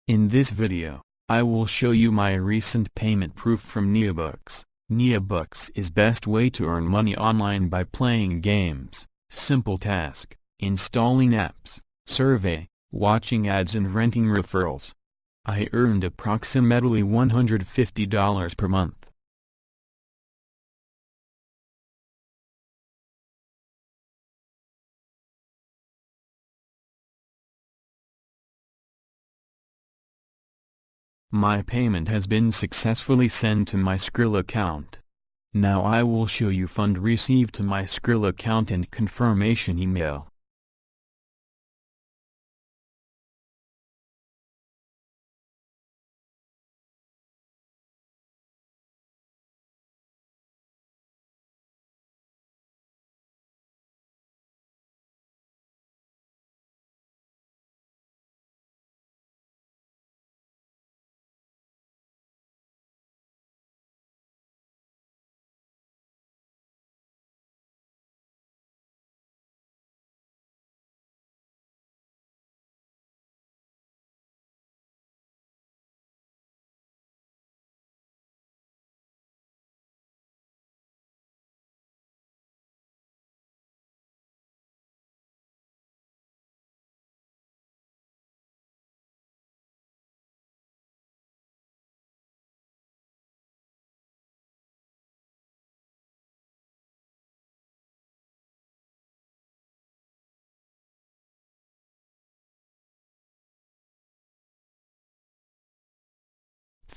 In this video, I will show you my recent payment proof from Neobux. Neobux is best way to earn money online by playing games, simple task, installing apps, survey, watching ads and renting referrals. I earned approximately $150 per month. My payment has been successfully sent to my Skrill account. Now I will show you fund received to my Skrill account and confirmation email.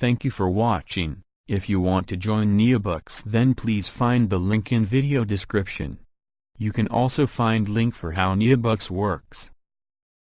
Thank you for watching. If you want to join Neobux, then please find the link in video description. You can also find link for how Neobux works.